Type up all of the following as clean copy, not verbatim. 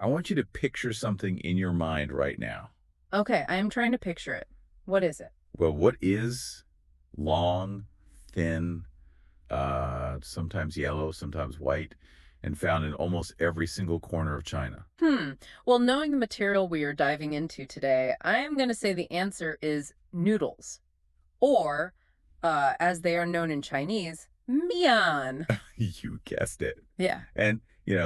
I want you to picture something in your mind right now. Okay, I am trying to picture it. What is it? Well, what is long, thin, sometimes yellow, sometimes white, and found in almost every single corner of China? Hmm. Well, knowing the material we are diving into today, I am going to say the answer is noodles, or, as they are known in Chinese, mian. You guessed it. Yeah. And,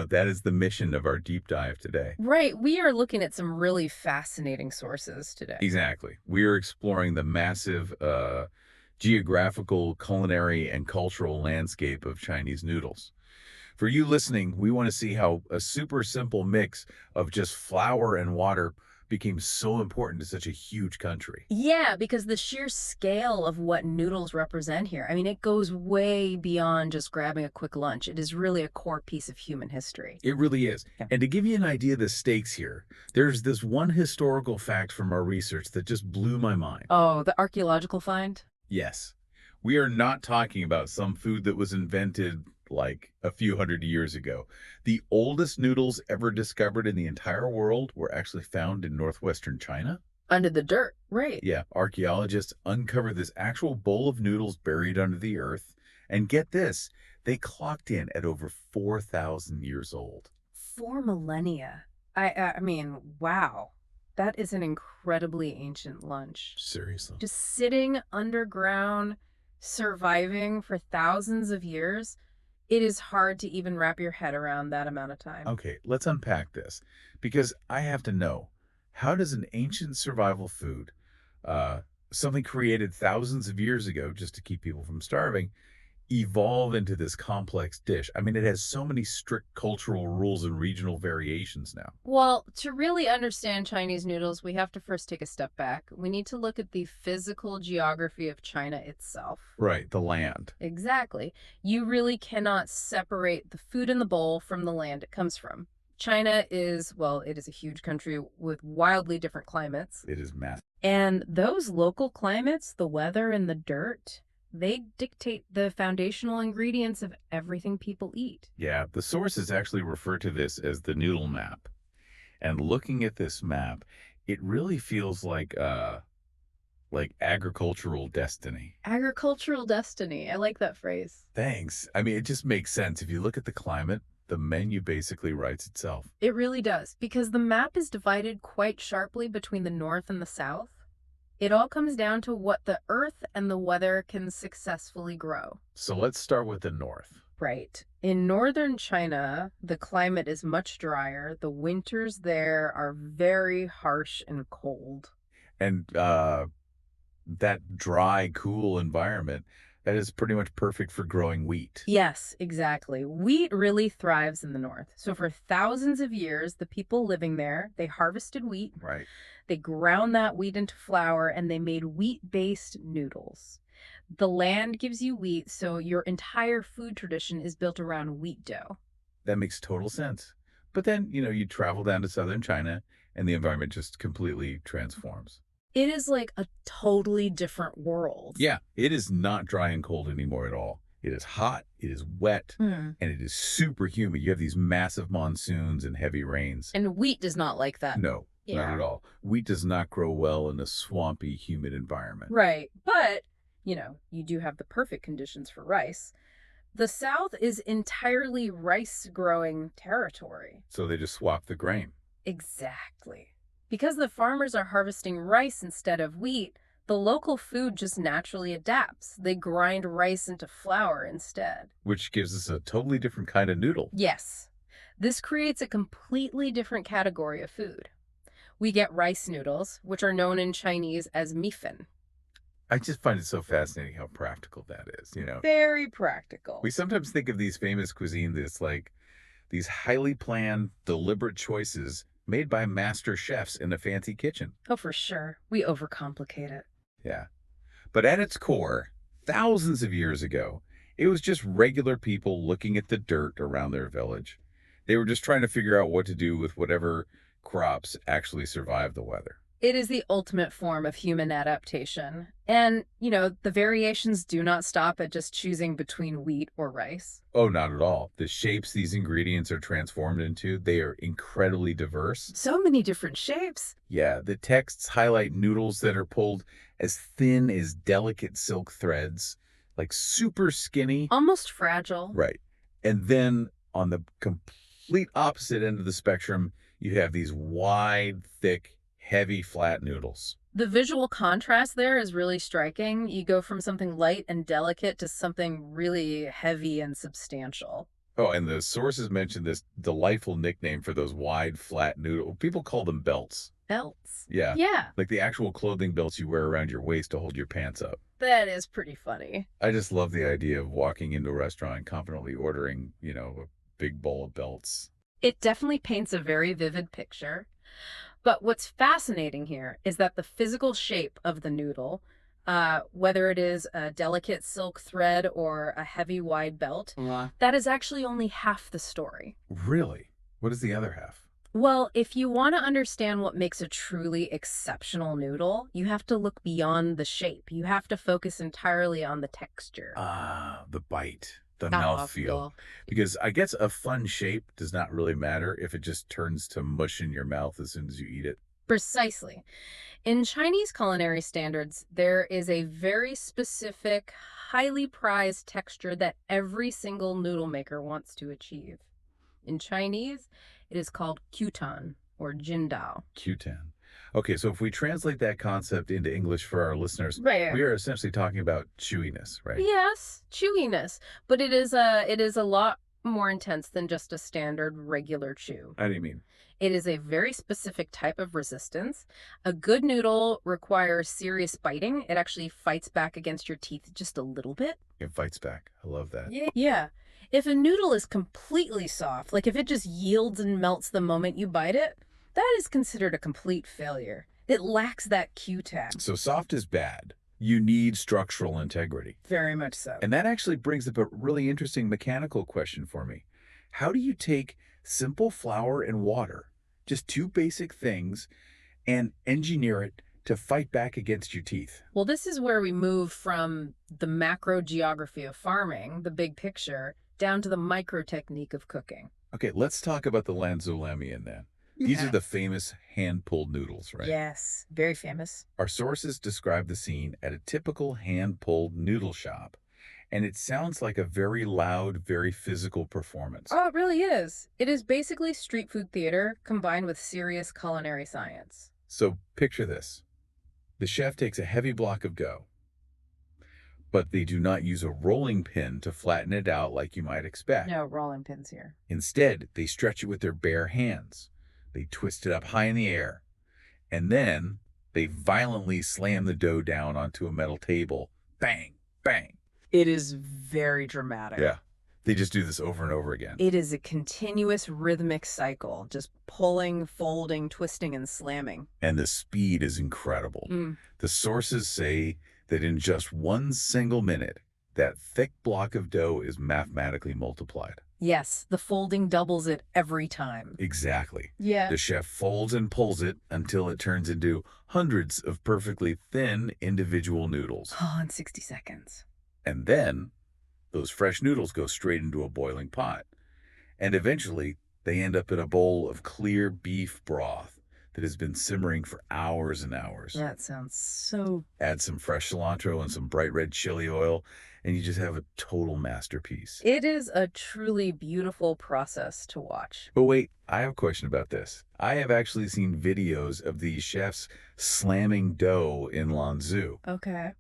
that is the mission of our deep dive today. Right. We are looking at some really fascinating sources today. Exactly. We are exploring the massive geographical, culinary, and cultural landscape of Chinese noodles. For you listening, we want to see how a super simple mix of just flour and water became so important to such a huge country. Yeah, because the sheer scale of what noodles represent here, I mean, it goes way beyond just grabbing a quick lunch. It is really a core piece of human history. It really is. Yeah. And to give you an idea of the stakes here, there's this one historical fact from our research that just blew my mind. Oh, the archaeological find? Yes, we are not talking about some food that was invented like a few hundred years ago. The oldest noodles ever discovered in the entire world were actually found in northwestern China. Under the dirt, right. Yeah, archaeologists uncovered this actual bowl of noodles buried under the earth. And get this, they clocked in at over 4,000 years old. 4 millennia. I mean, wow. That is an incredibly ancient lunch. Seriously. Just sitting underground, surviving for thousands of years, it is hard to even wrap your head around that amount of time. Okay, let's unpack this because I have to know, how does an ancient survival food, uh, something created thousands of years ago just to keep people from starving, evolve into this complex dish? I mean, it has so many strict cultural rules and regional variations now. Well, to really understand Chinese noodles, we have to first take a step back. We need to look at the physical geography of China itself. Right, the land. Exactly. You really cannot separate the food in the bowl from the land it comes from. China is, well, it is a huge country with wildly different climates. It is massive. And those local climates, the weather and the dirt, they dictate the foundational ingredients of everything people eat. Yeah, the sources actually refer to this as the noodle map. And looking at this map, it really feels like agricultural destiny. Agricultural destiny. I like that phrase. Thanks. I mean, it just makes sense. If you look at the climate, the menu basically writes itself. It really does, because the map is divided quite sharply between the north and the south. It all comes down to what the earth and the weather can successfully grow. So let's start with the north. Right. In northern China, the climate is much drier. The winters there are very harsh and cold. And that dry, cool environment, that is pretty much perfect for growing wheat. Yes, exactly. Wheat really thrives in the north. So for thousands of years, the people living there, they harvested wheat, Right. they ground that wheat into flour, and they made wheat-based noodles. The land gives you wheat, so your entire food tradition is built around wheat dough. That makes total sense. But then, you travel down to southern China and the environment just completely transforms. It is like a totally different world. Yeah, it is not dry and cold anymore at all. It is hot, it is wet, Hmm. and it is super humid. You have these massive monsoons and heavy rains. And wheat does not like that. No, not Yeah. at all. Wheat does not grow well in a swampy, humid environment. Right. But, you do have the perfect conditions for rice. The South is entirely rice growing territory. So they just swap the grain. Exactly. Because the farmers are harvesting rice instead of wheat, the local food just naturally adapts. They grind rice into flour instead. Which gives us a totally different kind of noodle. Yes, this creates a completely different category of food. We get rice noodles, which are known in Chinese as mifen. I just find it so fascinating how practical that is. Very practical. We sometimes think of these famous cuisines as like these highly planned, deliberate choices made by master chefs in a fancy kitchen. Oh, for sure. We overcomplicate it. Yeah. But at its core, thousands of years ago, it was just regular people looking at the dirt around their village. They were just trying to figure out what to do with whatever crops actually survived the weather. It is the ultimate form of human adaptation. And, the variations do not stop at just choosing between wheat or rice. Oh, not at all. The shapes these ingredients are transformed into, they are incredibly diverse. So many different shapes. Yeah, the texts highlight noodles that are pulled as thin as delicate silk threads, like super skinny. Almost fragile. Right. And then on the complete opposite end of the spectrum, you have these wide, thick, heavy, flat noodles. The visual contrast there is really striking. You go from something light and delicate to something really heavy and substantial. Oh, and the sources mention this delightful nickname for those wide, flat noodles. People call them belts. Belts. Yeah, Yeah, like the actual clothing belts you wear around your waist to hold your pants up. that is pretty funny. I just love the idea of walking into a restaurant and confidently ordering, a big bowl of belts. It definitely paints a very vivid picture. But what's fascinating here is that the physical shape of the noodle, whether it is a delicate silk thread or a heavy wide belt, that is actually only half the story. Really? What is the other half? Well, if you want to understand what makes a truly exceptional noodle, you have to look beyond the shape. You have to focus entirely on the texture. Ah, the bite, the Mouthfeel. mouthfeel. Because I guess a fun shape does not really matter if it just turns to mush in your mouth as soon as you eat it. Precisely. In Chinese culinary standards, there is a very specific, highly prized texture that every single noodle maker wants to achieve. In Chinese, it is called Qutan or Jindao. Q10. Okay, so if we translate that concept into English for our listeners, Right. we are essentially talking about chewiness, right? Yes, chewiness, but it is a lot more intense than just a standard regular chew. How do you mean? It is a very specific type of resistance. A good noodle requires serious biting. It actually fights back against your teeth just a little bit. It fights back. I love that. Yeah. If a noodle is completely soft, like if it just yields and melts the moment you bite it, that is considered a complete failure. It lacks that Q-tag. So soft is bad. You need structural integrity. Very much so. And that actually brings up a really interesting mechanical question for me. How do you take simple flour and water, just two basic things, and engineer it to fight back against your teeth? Well, this is where we move from the macro geography of farming, the big picture, down to the micro technique of cooking. Okay, let's talk about the lanzolemian then. These are the famous hand-pulled noodles, right? Yes, very famous. Our sources describe the scene at a typical hand-pulled noodle shop, and it sounds like a very loud, very physical performance. Oh, it really is. It is basically street food theater combined with serious culinary science. So picture this. The chef takes a heavy block of dough, but they do not use a rolling pin to flatten it out like you might expect. No rolling pins here. Instead, they stretch it with their bare hands. They twist it up high in the air, and then they violently slam the dough down onto a metal table. Bang, bang. It is very dramatic. Yeah. They just do this over and over again. It is a continuous rhythmic cycle, just pulling, folding, twisting, and slamming. And the speed is incredible. Mm. The sources say that in just one single minute, that thick block of dough is mathematically multiplied. Yes, the folding doubles it every time. Exactly. Yeah. The chef folds and pulls it until it turns into hundreds of perfectly thin individual noodles. Oh, in 60 seconds. And then those fresh noodles go straight into a boiling pot. And eventually, they end up in a bowl of clear beef broth that has been simmering for hours and hours. That sounds so... Add some fresh cilantro and some bright red chili oil, and you just have a total masterpiece. It is a truly beautiful process to watch. But wait, I have a question about this. I have actually seen videos of these chefs slamming dough in Lanzhou. Okay.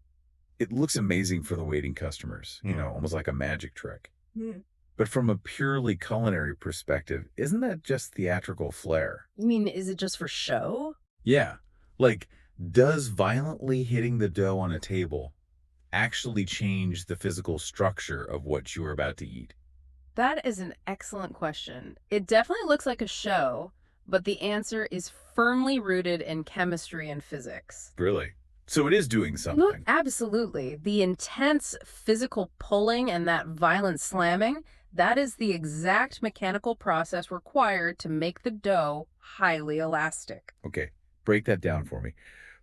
It looks amazing for the waiting customers, almost like a magic trick. Mm. But from a purely culinary perspective, isn't that just theatrical flair? You mean, is it just for show? Yeah. Like, does violently hitting the dough on a table actually change the physical structure of what you are about to eat? That is an excellent question. It definitely looks like a show, but the answer is firmly rooted in chemistry and physics. Really? So it is doing Look, something. absolutely. The intense physical pulling and that violent slamming, that is the exact mechanical process required to make the dough highly elastic. Okay. Break that down for me.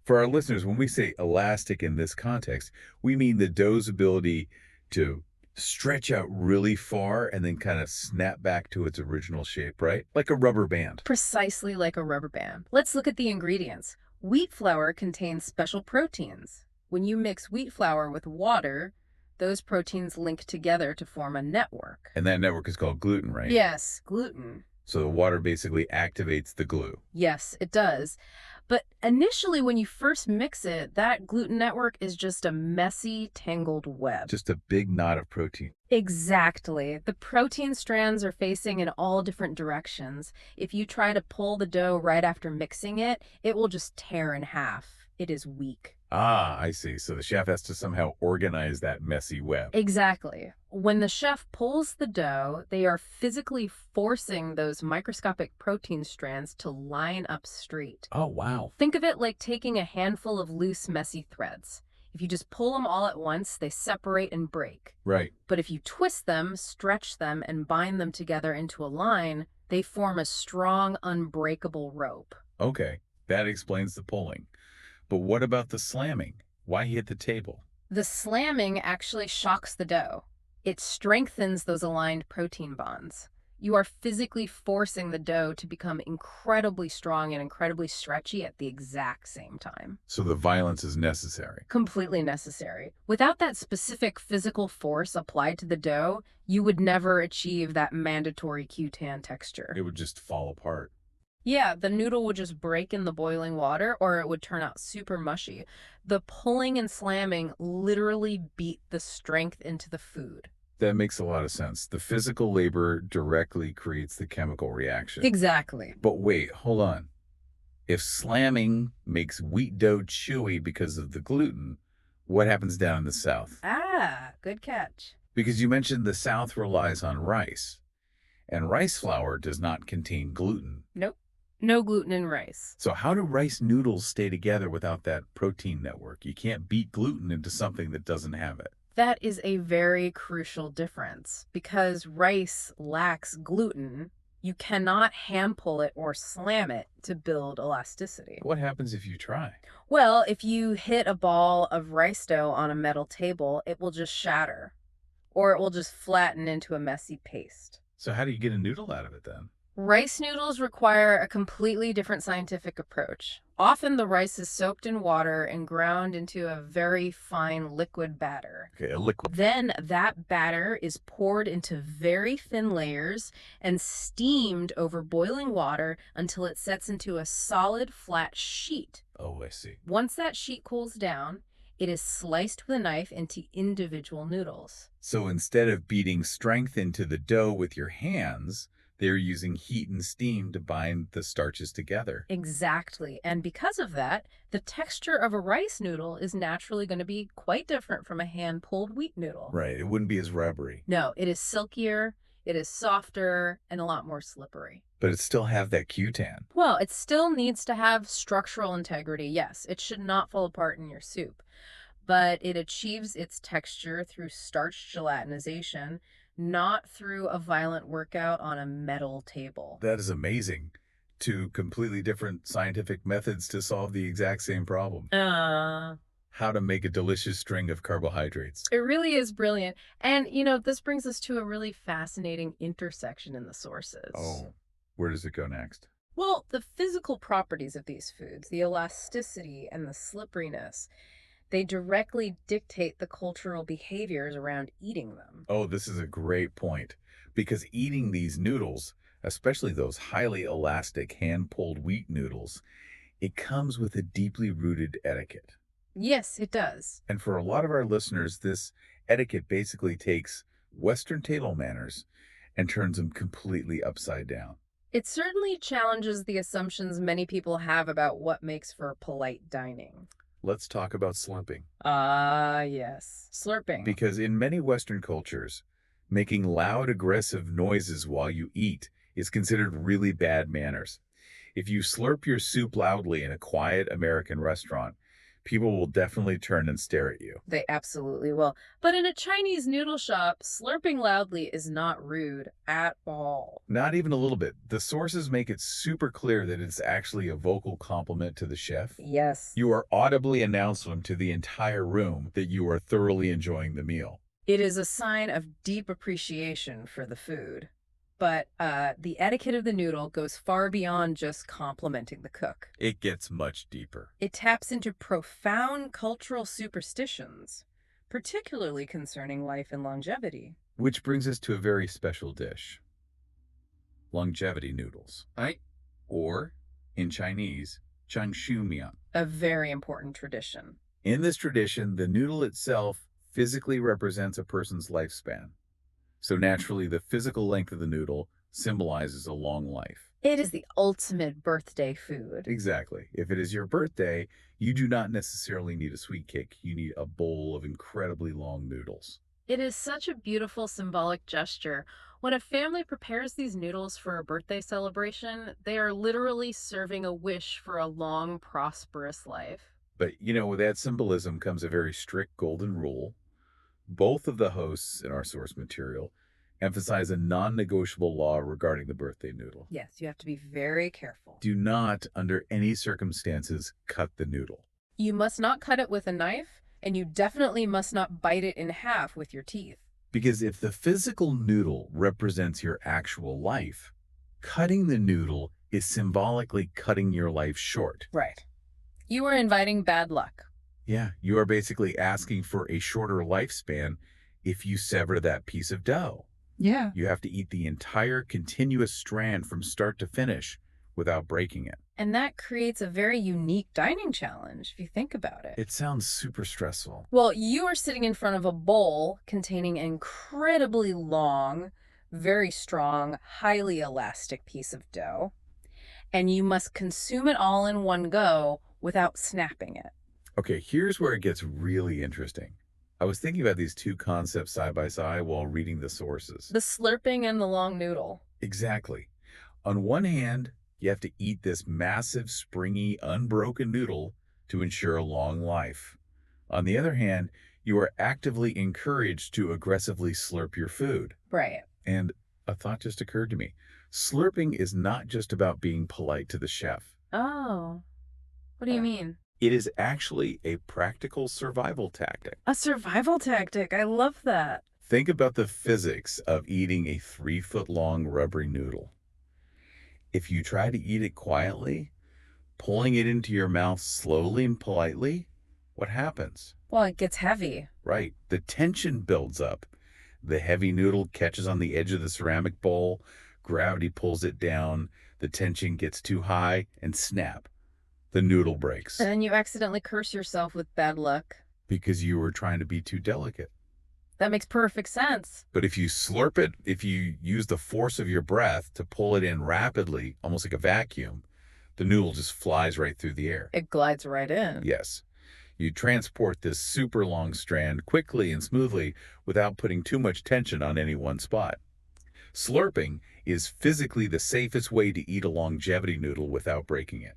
For our listeners, when we say elastic in this context, we mean the dough's ability to stretch out really far and then kind of snap back to its original shape, right? Like a rubber band. Precisely like a rubber band. Let's look at the ingredients. Wheat flour contains special proteins. When you mix wheat flour with water, those proteins link together to form a network. And that network is called gluten, right? Yes, gluten. So the water basically activates the glue. Yes, it does. But initially, when you first mix it, that gluten network is just a messy, tangled web. Just a big knot of protein. Exactly. The protein strands are facing in all different directions. If you try to pull the dough right after mixing it, it will just tear in half. It is weak. Ah, I see. So the chef has to somehow organize that messy web. Exactly. When the chef pulls the dough, they are physically forcing those microscopic protein strands to line up straight. Oh, wow. Think of it like taking a handful of loose, messy threads. If you just pull them all at once, they separate and break. Right. But if you twist them, stretch them, and bind them together into a line, they form a strong, unbreakable rope. Okay. That explains the pulling. But what about the slamming? Why hit the table? The slamming actually shocks the dough. It strengthens those aligned protein bonds. You are physically forcing the dough to become incredibly strong and incredibly stretchy at the exact same time. So the violence is necessary. Completely necessary. Without that specific physical force applied to the dough, you would never achieve that mandatory cutan texture. It would just fall apart. Yeah, the noodle would just break in the boiling water or it would turn out super mushy. The pulling and slamming literally beat the strength into the food. That makes a lot of sense. The physical labor directly creates the chemical reaction. Exactly. But wait, hold on. If slamming makes wheat dough chewy because of the gluten, what happens down in the South? Ah, good catch. Because you mentioned the South relies on rice, and rice flour does not contain gluten. Nope. No gluten in rice. So how do rice noodles stay together without that protein network? You can't beat gluten into something that doesn't have it. That is a very crucial difference. Because rice lacks gluten, you cannot hand pull it or slam it to build elasticity. What happens if you try? Well, if you hit a ball of rice dough on a metal table, it will just shatter, or it will just flatten into a messy paste. So how do you get a noodle out of it then? Rice noodles require a completely different scientific approach. Often the rice is soaked in water and ground into a very fine liquid batter. Okay, a liquid. Then that batter is poured into very thin layers and steamed over boiling water until it sets into a solid, flat sheet. Oh, I see. Once that sheet cools down, it is sliced with a knife into individual noodles. So instead of beating strength into the dough with your hands, they're using heat and steam to bind the starches together. Exactly. And because of that, the texture of a rice noodle is naturally going to be quite different from a hand-pulled wheat noodle. Right, it wouldn't be as rubbery. No, it is silkier, it is softer, and a lot more slippery. But it still have that cutan. Well, it still needs to have structural integrity, yes. It should not fall apart in your soup. But it achieves its texture through starch gelatinization, not through a violent workout on a metal table. That is amazing. Two completely different scientific methods to solve the exact same problem. How to make a delicious string of carbohydrates. It really is brilliant. And, this brings us to a really fascinating intersection in the sources. Oh, where does it go next? Well, the physical properties of these foods, the elasticity and the slipperiness, they directly dictate the cultural behaviors around eating them. Oh, this is a great point. Because eating these noodles, especially those highly elastic hand-pulled wheat noodles, it comes with a deeply rooted etiquette. Yes, it does. And for a lot of our listeners, this etiquette basically takes Western table manners and turns them completely upside down. It certainly challenges the assumptions many people have about what makes for polite dining. Let's talk about slurping. Yes. Slurping. Because in many Western cultures, making loud, aggressive noises while you eat is considered really bad manners. If you slurp your soup loudly in a quiet American restaurant, People will definitely turn and stare at you. They absolutely will. But in a Chinese noodle shop, slurping loudly is not rude at all. Not even a little bit. The sources make it super clear that it's actually a vocal compliment to the chef. Yes. You are audibly announcing to the entire room that you are thoroughly enjoying the meal. It is a sign of deep appreciation for the food. But the etiquette of the noodle goes far beyond just complimenting the cook. It gets much deeper. It taps into profound cultural superstitions, particularly concerning life and longevity. Which brings us to a very special dish, longevity noodles. Right. Or, in Chinese, changshu mian. A very important tradition. In this tradition, the noodle itself physically represents a person's lifespan. So naturally, the physical length of the noodle symbolizes a long life. It is the ultimate birthday food. Exactly. If it is your birthday, you do not necessarily need a sweet cake. You need a bowl of incredibly long noodles. It is such a beautiful symbolic gesture. When a family prepares these noodles for a birthday celebration, they are literally serving a wish for a long, prosperous life. But, with that symbolism comes a very strict golden rule. Both of the hosts in our source material emphasize a non-negotiable law regarding the birthday noodle. Yes, you have to be very careful. Do not, under any circumstances, cut the noodle. You must not cut it with a knife, and you definitely must not bite it in half with your teeth. Because if the physical noodle represents your actual life, cutting the noodle is symbolically cutting your life short. Right. You are inviting bad luck. Yeah, you are basically asking for a shorter lifespan if you sever that piece of dough. Yeah. You have to eat the entire continuous strand from start to finish without breaking it. And that creates a very unique dining challenge, if you think about it. It sounds super stressful. Well, you are sitting in front of a bowl containing an incredibly long, very strong, highly elastic piece of dough, and you must consume it all in one go without snapping it. Okay, here's where it gets really interesting. I was thinking about these two concepts side by side while reading the sources. The slurping and the long noodle. Exactly. On one hand, you have to eat this massive, springy, unbroken noodle to ensure a long life. On the other hand, you are actively encouraged to aggressively slurp your food. Right. And a thought just occurred to me. Slurping is not just about being polite to the chef. Oh, what do you mean? It is actually a practical survival tactic. A survival tactic. I love that. Think about the physics of eating a 3-foot-long rubbery noodle. If you try to eat it quietly, pulling it into your mouth slowly and politely, what happens? Well, it gets heavy. Right, the tension builds up. The heavy noodle catches on the edge of the ceramic bowl, gravity pulls it down, the tension gets too high, and snap. The noodle breaks. And then you accidentally curse yourself with bad luck. Because you were trying to be too delicate. That makes perfect sense. But if you slurp it, if you use the force of your breath to pull it in rapidly, almost like a vacuum, the noodle just flies right through the air. It glides right in. Yes. You transport this super long strand quickly and smoothly without putting too much tension on any one spot. Slurping is physically the safest way to eat a longevity noodle without breaking it.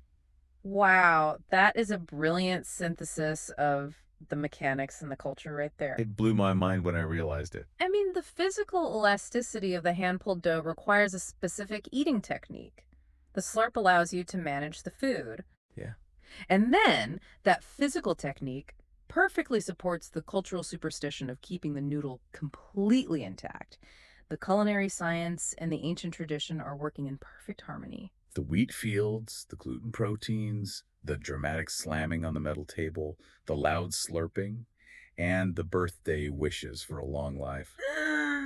Wow, that is a brilliant synthesis of the mechanics and the culture right there. It blew my mind when I realized it. I mean, the physical elasticity of the hand-pulled dough requires a specific eating technique. The slurp allows you to manage the food. Yeah. And then that physical technique perfectly supports the cultural superstition of keeping the noodle completely intact. The culinary science and the ancient tradition are working in perfect harmony. The wheat fields, the gluten proteins, the dramatic slamming on the metal table, the loud slurping, and the birthday wishes for a long life.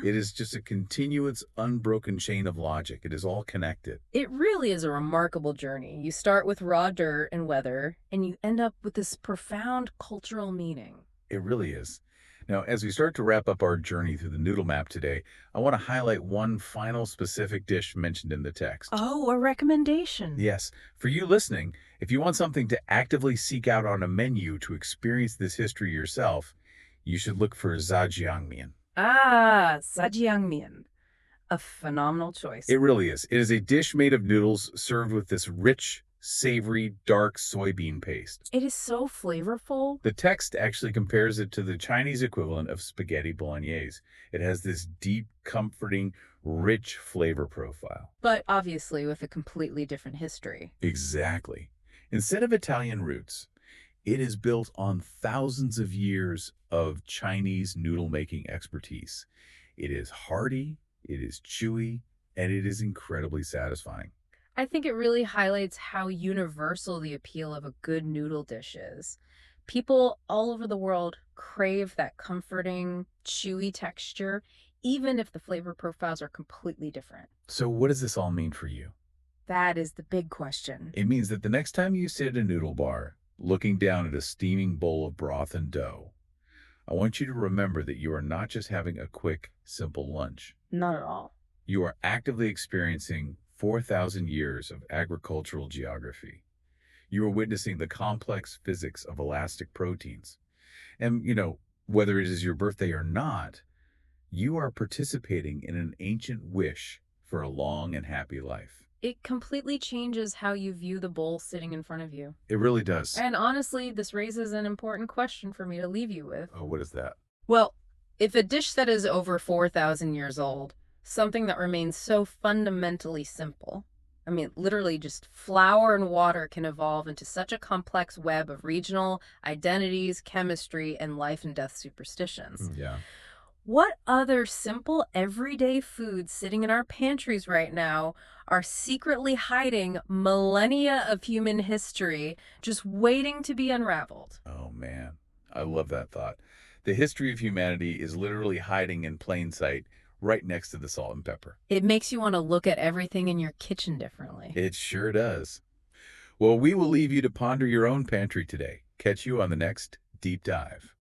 It is just a continuous, unbroken chain of logic. It is all connected. It really is a remarkable journey. You start with raw dirt and weather, and you end up with this profound cultural meaning. It really is. Now, as we start to wrap up our journey through the noodle map today, I want to highlight one final specific dish mentioned in the text. Oh, a recommendation. Yes, for you listening, if you want something to actively seek out on a menu to experience this history yourself, you should look for zhajiangmian. Ah, zhajiangmian. A phenomenal choice. It really is. It is a dish made of noodles served with this rich, savory, dark soybean paste. It is so flavorful. The text actually compares it to the Chinese equivalent of spaghetti bolognese. It has this deep, comforting, rich flavor profile. But obviously with a completely different history. Exactly. Instead of Italian roots, it is built on thousands of years of Chinese noodle-making expertise. It is hearty, it is chewy, and it is incredibly satisfying. I think it really highlights how universal the appeal of a good noodle dish is. People all over the world crave that comforting, chewy texture, even if the flavor profiles are completely different. So what does this all mean for you? That is the big question. It means that the next time you sit at a noodle bar, looking down at a steaming bowl of broth and dough, I want you to remember that you are not just having a quick, simple lunch. Not at all. You are actively experiencing 4,000 years of agricultural geography. You are witnessing the complex physics of elastic proteins. And, whether it is your birthday or not, you are participating in an ancient wish for a long and happy life. It completely changes how you view the bowl sitting in front of you. It really does. And honestly, this raises an important question for me to leave you with. Oh, what is that? Well, if a dish that is over 4,000 years old, something that remains so fundamentally simple, I mean, literally just flour and water can evolve into such a complex web of regional identities, chemistry, and life and death superstitions. Yeah. What other simple everyday foods sitting in our pantries right now are secretly hiding millennia of human history, just waiting to be unraveled? Oh, man. I love that thought. The history of humanity is literally hiding in plain sight right next to the salt and pepper. It makes you want to look at everything in your kitchen differently. It sure does. Well, we will leave you to ponder your own pantry today. Catch you on the next Deep Dive.